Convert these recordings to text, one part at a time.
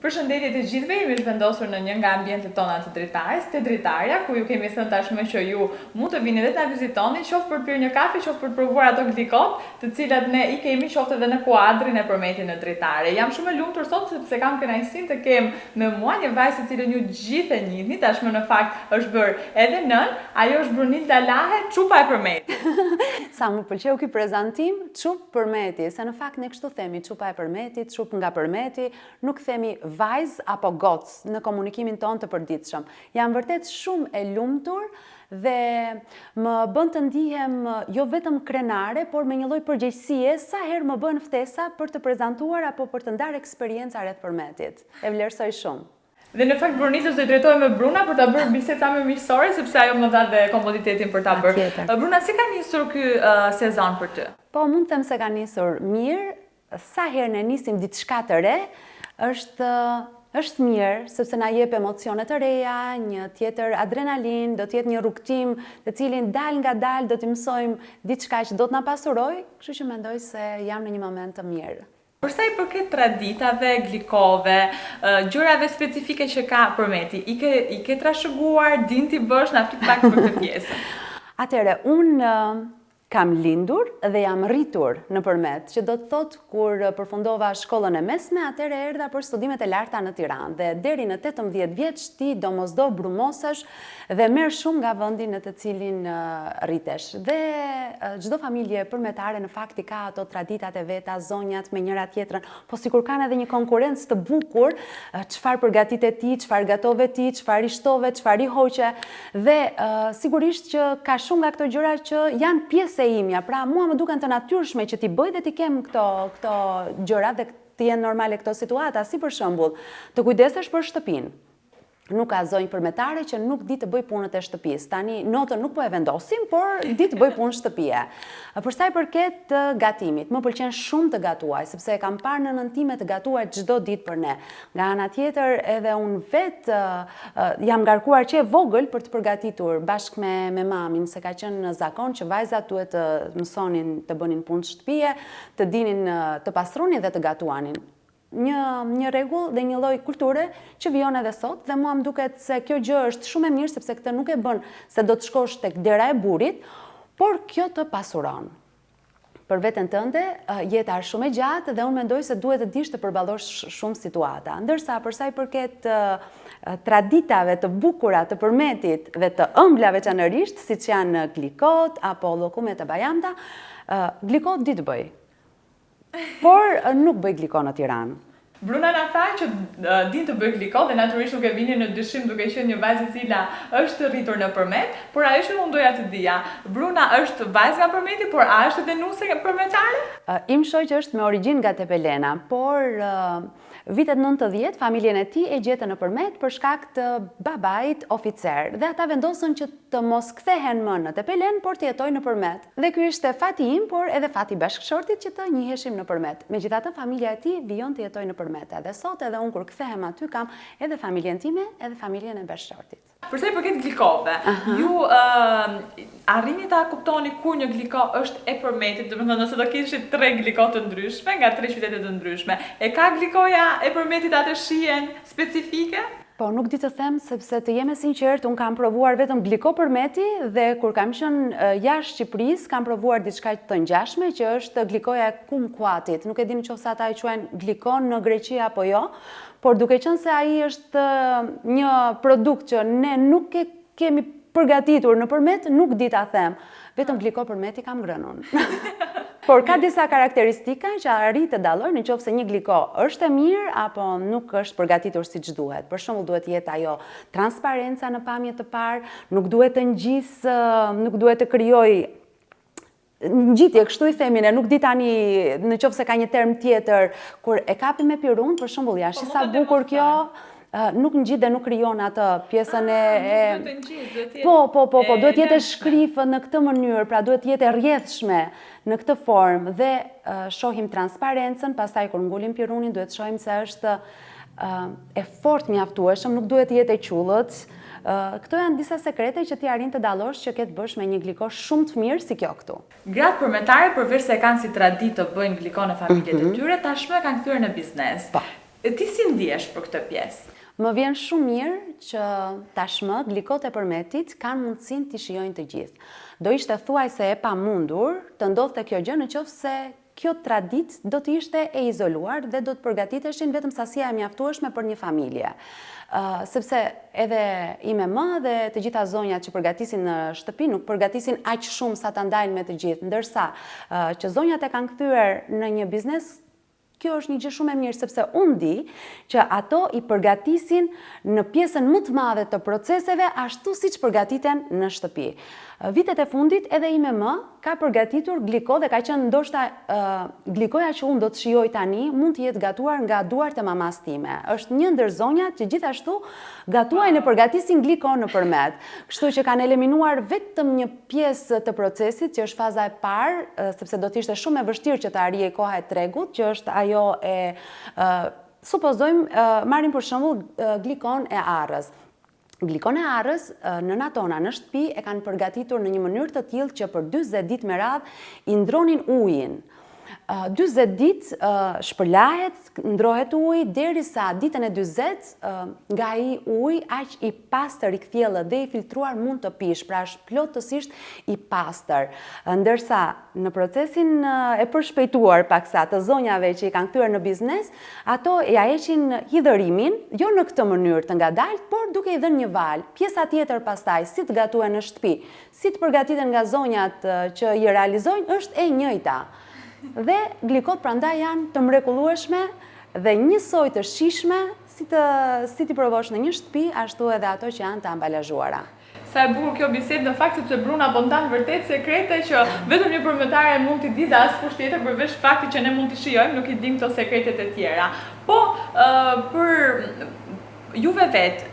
Përshëndetje të gjithëve, jemi zhvendosur në një nga ambientet tona të dritares, te Dritarja, ku ju kemi thënë tashmë që ju mund të vini dhe ta vizitoni, qoftë për të pirë një kafe, qoftë për të provuar ato glikot, të cilat ne I kemi qoftë edhe në kuadrin e Përmetit në Dritare. Jam shumë e lumtur sot sepse kam kënaqësinë të kem me mua një vajzë të cilën ju gjithë e njihni, tashmë në fakt është bërë edhe nën, ajo është Brunilda Lahe, çupa e Përmetit. Sa më pëlqeu ky prezantim, çup Përmeti, se në fakt ne kështu themi, çupa e Përmetit, çup nga Përmeti, nuk themi vajzë apo gocë në komunikimin tonë të përditshëm. Jam vërtet shumë e lumtur dhe më bën të ndihem jo vetëm krenare, por me një lloj përgjegjësie sa herë më bën ftesa për të prezantuar apo për të ndarë eksperjenca rreth Përmetit. E vlerësoj shumë. Dhe në fakt Brunitës do I drejtohem me Bruna për ta bërë bisedë sa më miqësore, sepse ajo më dha dhe komoditetin për ta bërë. Bruna, si ka nisur ky sezon për ty? Po, mund të them se ka nisur mirë. Sa herë ne nisim diçka të re, është mirë, sepse na jep emocione të reja, një tjetër adrenalin, do të jetë një rrugtim të cilin dal nga dal do të mësojmë diçka që do të na pasuroj, kështu që mendoj se jam në një moment të mirë. Për sa I përket traditave, glikove, gjërave specifike që ka Përmeti, I ke trashëguar, din ti bësh, na flit pak për këtë pjesë. Atëherë, unë kam lindur dhe jam rritur në Përmet, që do të thotë kur përfundova shkollën e mesme, atëherë erdha për studimet e larta në Tiranë dhe deri në 18 vjeç ti domosdo brumosesh dhe merr shumë nga vendi në të cilin rritesh. Dhe çdo familje përmetare në fakt I ka ato traditat e veta, zonjat me njëra tjetrën, po sikur kanë edhe një konkurrencë të bukur, çfarë përgatitet ti, çfarë gatove ti, çfarë I shtove, çfarë I hoqe dhe sigurisht që ka shumë nga këto gjëra që janë pjesë e imja, pra mua më duken të natyrshme që ti bëj dhe ti kem këto gjëra dhe të jenë normale këto situata, si për shembull, të kujdesesh për shtëpinë. Nuk ka zonjë përmetare që nuk di të bëj punët e shtëpisë. Tani notën nuk po e vendosim, por di të bëj punë shtëpie. Për sa I përket gatimit, më pëlqen shumë të gatuaj, sepse e kam parë në nëntime të gatuar çdo ditë për ne. Nga ana tjetër, edhe unë vetë jam ngarkuar që e vogël për të përgatitur bashkë me mamin, se ka qenë në zakon që vajzat duhet të mësonin të bënin punë shtëpie, të dinin të pastronin dhe të gatuanin. Një rregull dhe një lloj kulture që vijon edhe sot dhe mua më duket se kjo gjë është shumë e mirë sepse këtë nuk e bën se do të shkosh tek dera e burrit, por kjo të pasuron. Për veten tënde, jeta është shumë e gjatë dhe unë mendoj se duhet të dish të përballosh shumë situata. Ndërsa për sa I përket traditave të bukura të Përmetit dhe të ëmblave veçanërisht, siç janë glikot apo llokumet e bajamta, glikot di të bëj. Por nuk bëj gliko në Tiranë. Bruna na tha që din të bëj gliko dhe natyrisht nuk e vini në dyshim duke qenë një vajzë e cila është rritur në Përmet, por ajo që unë doja të dija, Bruna është vajzë nga Përmeti, por a është edhe nuse përmetare? Im shoqë është me origjinë nga Tepelena, por vitet 90 familjen e tij e gjetën në Përmet për shkak të babait oficer dhe ata vendosën që të mos kthehen më në Tepelen, por të jetojnë në Përmet. Dhe ky ishte fati im, por edhe fati bashkëshortit që të njiheshim në Përmet. Megjithatë familja e tij vijon të jetojë në Përmet. Edhe sot edhe unë kur kthehem aty kam edhe familjen time, edhe familjen e bashkëshortit. Për sa I përket glikove, ju arrini ta kuptoni kur një gliko është e Përmetit, domethënë nëse do kishit 3 gliko të ndryshme nga 3 qytete të ndryshme, e ka glikoja e Përmetit atë shijen specifike? Po, nuk di të them, sepse të jem e sinqert, unë kam provuar vetëm gliko Përmeti dhe kur kam qenë jashtë Shqipërisë, kam provuar diçka të ngjashme që është glikoja e kumkuatit. Nuk e di nëse ata e quajnë glikon në Greqi apo jo, por duke qenë se ai është një produkt që ne nuk e kemi përgatitur në Përmet, nuk di ta them. Vetëm gliko Përmeti kam ngrënë unë. Por ka disa karakteristika që arrit të dallojnë nëse një gliko është e mirë apo nuk është përgatitur siç duhet. Për shembull, duhet të jetë ajo transparenca në pamje të parë, nuk duhet të ngjisë, nuk duhet të krijojë ngjitje, kështu I themi ne, nuk di tani nëse ka një term tjetër kur e kapi me pirun, për shembull, ja, shi sa bukur kjo. Nuk ngjit dhe nuk krijon atë pjesën Po, duhet jetë e shkrifë në këtë mënyrë, pra duhet jetë e rrjedhshme në këtë formë dhe shohim transparencën, pastaj kur ngulim pirunin duhet shohim se është e fortë mjaftueshëm, nuk duhet jetë e qullët. Këto janë disa sekrete që ti arrin të dallosh që ke të bësh me një gliko shumë të mirë si kjo këtu. Gratë përmetare, përveç se kanë si traditë të bëjnë gliko në familjet e tyre, tashmë kanë kthyer në biznes. Ti si ndihesh për këtë pjesë? Më vjen shumë mirë që tashmë glikot e përmetit kanë mundësinë t'i shijojnë të gjithë. Do ishte thuajse e pamundur të ndodhte kjo gjë nëse kjo traditë do të ishte e izoluar dhe do të përgatiteshin vetëm sasia e mjaftueshme për një familje. Sepse edhe IMM dhe të gjitha zonjat që përgatisin në shtëpi nuk përgatisin aq shumë sa ta ndajnë me të gjithë, ndërsa që zonjat e kanë kthyer në një biznes. Kjo është një gjë shumë e mirë, sepse unë di që ato i përgatisin në pjesën më të madhe të proceseve, ashtu siç përgatiten në shtëpi. Vitet e fundit edhe IMM ka përgatitur gliko dhe ka qenë ndoshta glikoja që unë do të shijoj tani mund të jetë gatuar nga duart e mamas time. Është një ndër zonjat që gjithashtu gatuajnë e përgatisin gliko nëpërmet. Kështu që kanë eliminuar vetëm një pjesë të procesit, që është faza e parë, sepse do të ishte shumë e vështirë që të arrijej koha e tregut, që është ajo supozojmë marrim për shembull glikon e arrës. Glikon e arrës, nëna tona në shtëpi e kanë përgatitur në një mënyrë të tillë që për 40 ditë me radhë i ndronin ujin. 40 ditë shpërlahet, ndrohet uji, derisa ditën e 40 nga ai uji aq i pastër, i kthjellët dhe i filtruar mund të pish, pra është plotësisht i pastër. Ndërsa në procesin e përshpejtuar paksa të zonjave që i kanë kthyer në biznes, ato ja heqin hidhërimin, jo në këtë mënyrë të ngadalt, por duke i dhënë një val. Pjesa tjetër pastaj, si të gatuhen në shtëpi, si të përgatiten nga zonjat që i realizojnë, është e njëjta. Dhe glikot prandaj janë të mrekullueshme dhe njësoj të shijshme si ti provosh në një shtëpi, ashtu edhe ato që janë të ambalazhuara. Sa e bukur kjo bisedë, në fakt sepse Bruna po ndan vërtet sekrete që vetëm një përmetare mund t'i di dhe askush tjetër përveç faktit që ne mund t'i shijojmë, nuk i dim këto sekretet e tjera. Po për juve vetë,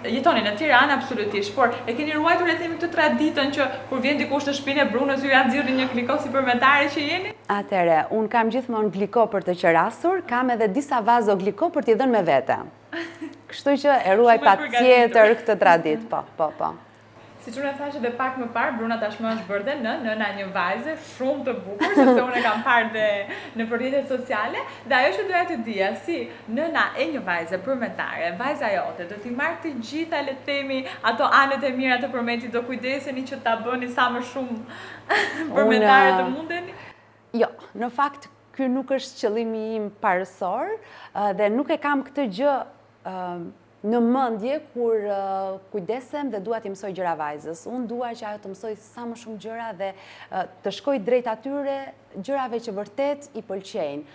jetoni në Tiranë absolutisht, por e keni ruajtur le themi këtë traditën që kur vjen dikush në shtëpinë e Brunës ju ja nxirrni një gliko si përmetare që jeni? Atëre, unë kam gjithmonë gliko për të qerasur, kam edhe disa vazo gliko për t'i dhënë me vete. Kështu që e ruaj patjetër këtë traditë, po. Siç unë e thash edhe pak më parë, Bruna tashmë është bërë dhe nëna një vajze shumë të bukur, sepse unë e kam parë dhe në rrjetet sociale, dhe ajo që doja të dija, si nëna e një vajze përmetare, vajza jote, do t'i marrë të gjitha le të themi ato anët e mira të përmetit, do kujdeseni që ta bëni sa më shumë përmetare të mundeni? Jo, në fakt ky nuk është qëllimi im parësor dhe nuk e kam këtë gjë në mendje kur kujdesem dhe dua t'i mësoj gjëra vajzës. Unë dua që ajo të mësoj sa më shumë gjëra dhe të shkoj drejt atyre gjërave që vërtet i pëlqejnë.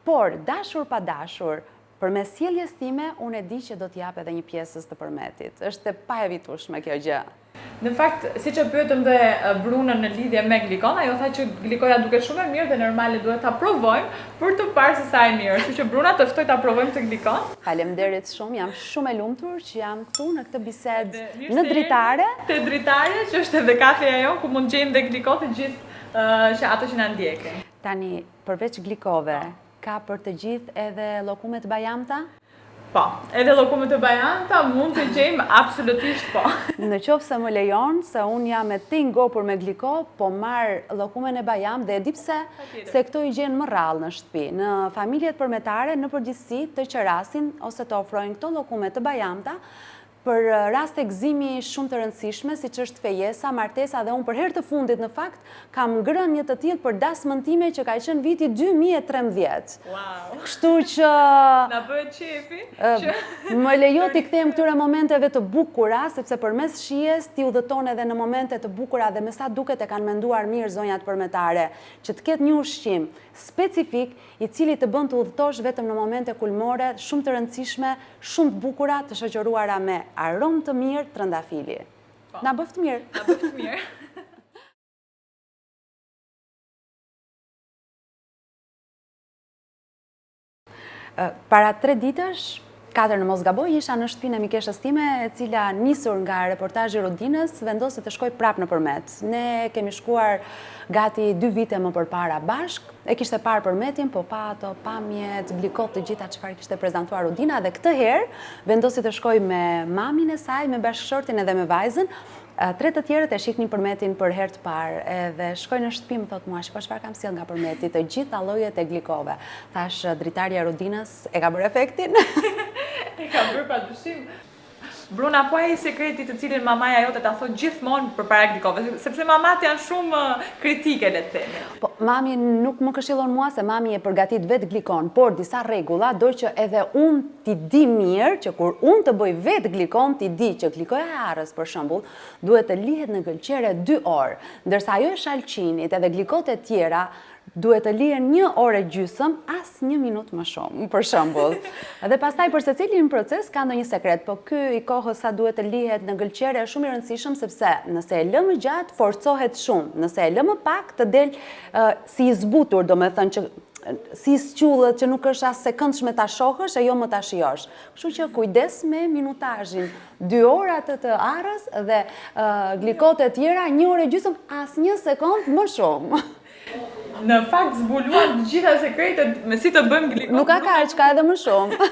Por dashur pa dashur, përmes sjelljes time, unë e di që do t'jap edhe një pjesës të përmetit. Është e paevitueshme kjo gjë. Në fakt, siç e pyetëm dhe Brunën në lidhje me glikon, ajo tha që glikoja duket shumë e mirë dhe normale duhet ta provojmë për të parë se sa e mirë. Kështu që Bruna të ftoj ta provojmë të glikon. Faleminderit shumë, jam shumë e lumtur që jam këtu në këtë bisedë në dritare. Te dritare, që është edhe kafeja jon ku mund gjejmë dhe gliko të gjithë që ato që na ndjekin. Tani, përveç glikove, ka për të gjithë edhe llokumet bajamta? Po, edhe llokumet e bajanta mund të gjejmë absolutisht po. Në qoftë se më lejon, se unë jam e ti ngopur me gliko, po marr llokumen e bajam dhe e di pse, se këto i gjen më rrallë në shtëpi. Në familjet përmetare, në përgjithësi të qerasin ose të ofrojnë këto llokume të bajamta, për raste gëzimi shumë të rëndësishme, siç është fejesa, martesa dhe unë për herë të fundit në fakt kam ngrënë një të tillë për dasmën time që ka qenë viti 2013. Wow. Kështu që na bëhet qefi më lejo t'i kthehem këtyre momenteve të bukura, sepse përmes shijes ti udhëton edhe në momente të bukura dhe me sa duket e kanë menduar mirë zonjat përmetare, që të ketë një ushqim specifik i cili të bën të udhëtosh vetëm në momente kulmore, shumë të rëndësishme, shumë të bukura, të shoqëruara me aromë të mirë trëndafili. Na bëft mirë. Na bëft mirë. Para 3 ditësh 4 në mos gaboj, isha në shtëpinë e mikeshës time, e cila nisur nga reportazhi i Rodinës, vendosi të shkoj prapë nëpërmet. Ne kemi shkuar gati 2 vite më përpara bashk, e kishte parë përmetin, po pa ato pamjet, glikot të gjitha çfarë kishte prezantuar Rodina, dhe këtë herë vendosi të shkoj me mamin e saj, me bashkëshortin edhe me vajzën. 3 të tjerët e shihnin përmetin për herë të parë, edhe shkoj në shtëpi, më thot mua, shiko çfarë kam sjell nga përmeti, të gjitha llojet e glikove. Thash, dritarja e Rodinës e ka bërë efektin. E ka bërë padyshim. Bruna, po ai sekreti të cilin mamaja jote ta thot gjithmonë përpara glikove, sepse mamat janë shumë kritike, le të themi. Po, mami nuk më këshillon mua se mami e përgatit vetë glikon, por disa rregulla do që edhe unë ti di mirë që kur unë të bëj vetë glikon, ti di që glikoja e arrës, për shembull, duhet të lihet në gëlqere 2 orë, ndërsa ajo e shalqinit edhe glikot e tjera duhet të lihen 1 orë e gjysmë, as 1 minutë më shumë, për shembull. Dhe pastaj për secilin proces ka ndonjë sekret, po ky i kohës sa duhet të lihet në gëlqere është shumë i rëndësishëm, sepse nëse e lë më gjatë forcohet shumë, nëse e lë më pak të del si i zbutur, domethënë që si squllët që nuk është as se këndshme ta shohësh e jo më ta shijosh. Kështu që kujdes me minutazhin. 2 ora të arrës dhe glikot e tjera 1 orë e gjysmë, as 1 sekond më shumë. Në fakt zbuluan të gjitha sekretet me si të bëjmë glikot. Nuk ka kaq, ka edhe më shumë.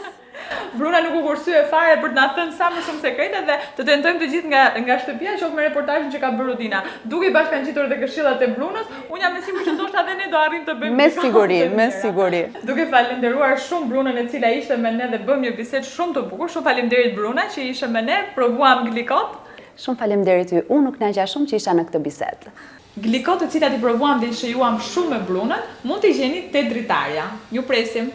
Bruna nuk u kursye fare për të na thënë sa më shumë sekrete dhe të tentojmë të gjithë nga shtëpia, qoftë me reportazhin që ka bërë Rodina. Duke i bashkangjitur edhe këshillat e Brunës, unë jam e sigurt që ndoshta edhe ne do arrijmë të bëjmë. Me siguri, me siguri. Duke falenderuar shumë Brunën e cila ishte me ne dhe bëm një bisedë shumë të bukur. Shumë faleminderit Bruna që ishe me ne, provuam glikot. Shumë faleminderit ju. Unë nuk kënaqja shumë që isha në këtë bisedë. Glikot të cilat i provuam dhe i shijuam shumë me Brunën, mund t'i gjeni te dritarja. Ju presim.